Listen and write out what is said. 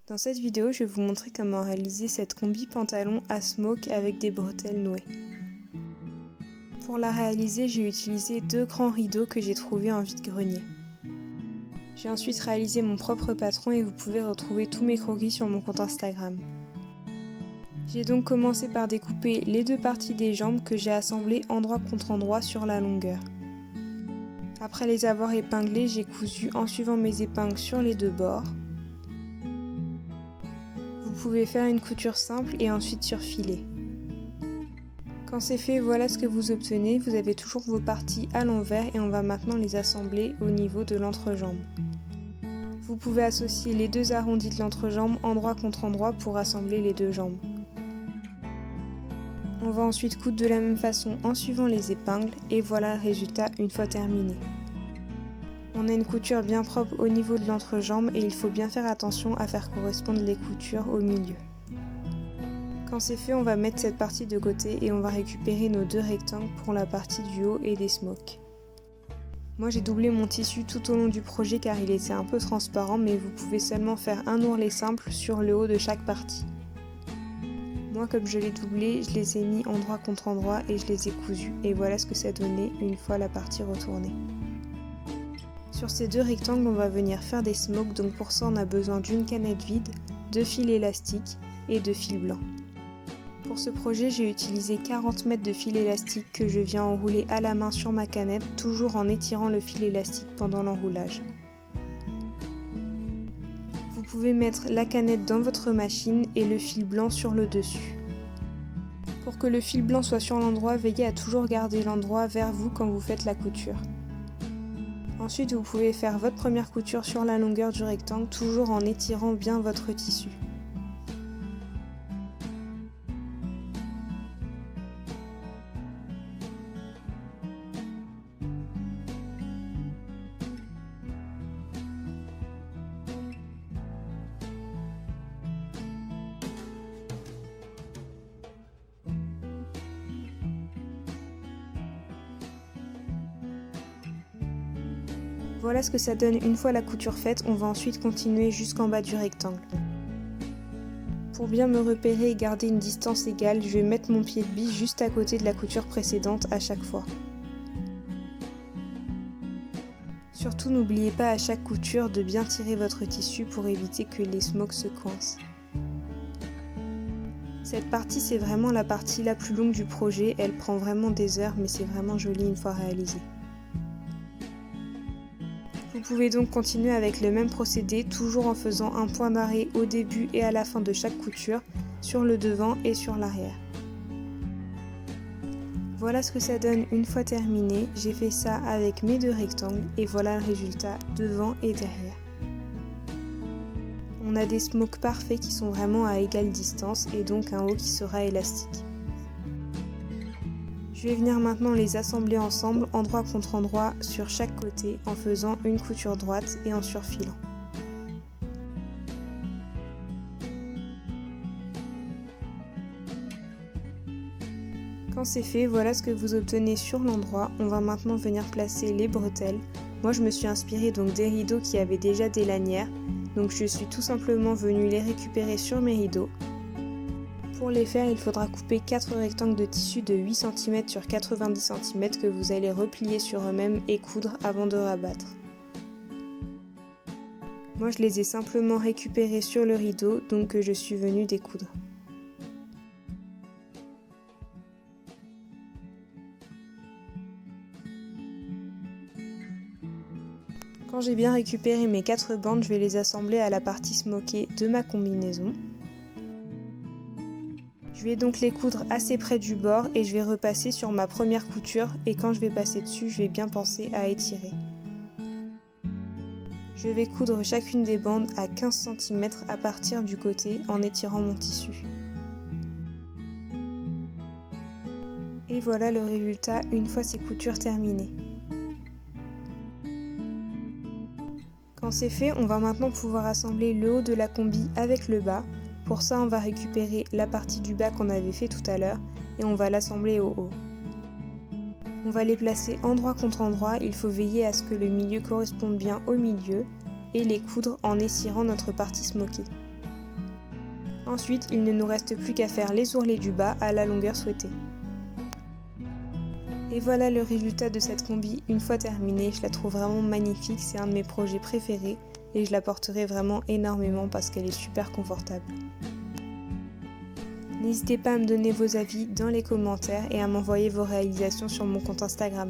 Dans cette vidéo, je vais vous montrer comment réaliser cette combi pantalon à smoke avec des bretelles nouées. Pour la réaliser, j'ai utilisé deux grands rideaux que j'ai trouvés en vide-grenier. J'ai ensuite réalisé mon propre patron et vous pouvez retrouver tous mes croquis sur mon compte Instagram. J'ai donc commencé par découper les deux parties des jambes que j'ai assemblées endroit contre endroit sur la longueur. Après les avoir épinglées, j'ai cousu en suivant mes épingles sur les deux bords. Vous pouvez faire une couture simple et ensuite surfiler. Quand c'est fait, voilà ce que vous obtenez. Vous avez toujours vos parties à l'envers et on va maintenant les assembler au niveau de l'entrejambe. Vous pouvez associer les deux arrondis de l'entrejambe endroit contre endroit pour assembler les deux jambes. On va ensuite coudre de la même façon en suivant les épingles et voilà le résultat une fois terminé. On a une couture bien propre au niveau de l'entrejambe et il faut bien faire attention à faire correspondre les coutures au milieu. Quand c'est fait, on va mettre cette partie de côté et on va récupérer nos deux rectangles pour la partie du haut et des smokes. Moi j'ai doublé mon tissu tout au long du projet car il était un peu transparent, mais vous pouvez seulement faire un ourlet simple sur le haut de chaque partie. Moi comme je l'ai doublé, je les ai mis endroit contre endroit et je les ai cousus et voilà ce que ça donnait une fois la partie retournée. Sur ces deux rectangles, on va venir faire des smokes, donc pour ça on a besoin d'une canette vide, de fil élastique et de fil blanc. Pour ce projet, j'ai utilisé 40 mètres de fil élastique que je viens enrouler à la main sur ma canette, toujours en étirant le fil élastique pendant l'enroulage. Vous pouvez mettre la canette dans votre machine et le fil blanc sur le dessus. Pour que le fil blanc soit sur l'endroit, veillez à toujours garder l'endroit vers vous quand vous faites la couture. Ensuite, vous pouvez faire votre première couture sur la longueur du rectangle, toujours en étirant bien votre tissu. Voilà ce que ça donne une fois la couture faite, on va ensuite continuer jusqu'en bas du rectangle. Pour bien me repérer et garder une distance égale, je vais mettre mon pied de bille juste à côté de la couture précédente à chaque fois. Surtout n'oubliez pas à chaque couture de bien tirer votre tissu pour éviter que les smokes se coincent. Cette partie c'est vraiment la partie la plus longue du projet, elle prend vraiment des heures mais c'est vraiment joli une fois réalisée. Vous pouvez donc continuer avec le même procédé, toujours en faisant un point d'arrêt au début et à la fin de chaque couture, sur le devant et sur l'arrière. Voilà ce que ça donne une fois terminé, j'ai fait ça avec mes deux rectangles et voilà le résultat devant et derrière. On a des smokes parfaits qui sont vraiment à égale distance et donc un haut qui sera élastique. Je vais venir maintenant les assembler ensemble, endroit contre endroit, sur chaque côté, en faisant une couture droite et en surfilant. Quand c'est fait, voilà ce que vous obtenez sur l'endroit. On va maintenant venir placer les bretelles. Moi je me suis inspirée donc des rideaux qui avaient déjà des lanières, donc je suis tout simplement venue les récupérer sur mes rideaux. Pour les faire, il faudra couper 4 rectangles de tissu de 8 cm sur 90 cm que vous allez replier sur eux-mêmes et coudre avant de rabattre. Moi je les ai simplement récupérés sur le rideau, donc je suis venue découdre. Quand j'ai bien récupéré mes 4 bandes, je vais les assembler à la partie smokée de ma combinaison. Je vais donc les coudre assez près du bord et je vais repasser sur ma première couture et quand je vais passer dessus, je vais bien penser à étirer. Je vais coudre chacune des bandes à 15 cm à partir du côté en étirant mon tissu. Et voilà le résultat une fois ces coutures terminées. Quand c'est fait, on va maintenant pouvoir assembler le haut de la combi avec le bas. Pour ça, on va récupérer la partie du bas qu'on avait fait tout à l'heure et on va l'assembler au haut. On va les placer endroit contre endroit, il faut veiller à ce que le milieu corresponde bien au milieu et les coudre en estirant notre partie smokée. Ensuite, il ne nous reste plus qu'à faire les ourlets du bas à la longueur souhaitée. Et voilà le résultat de cette combi une fois terminée. Je la trouve vraiment magnifique, c'est un de mes projets préférés et je la porterai vraiment énormément parce qu'elle est super confortable. N'hésitez pas à me donner vos avis dans les commentaires et à m'envoyer vos réalisations sur mon compte Instagram.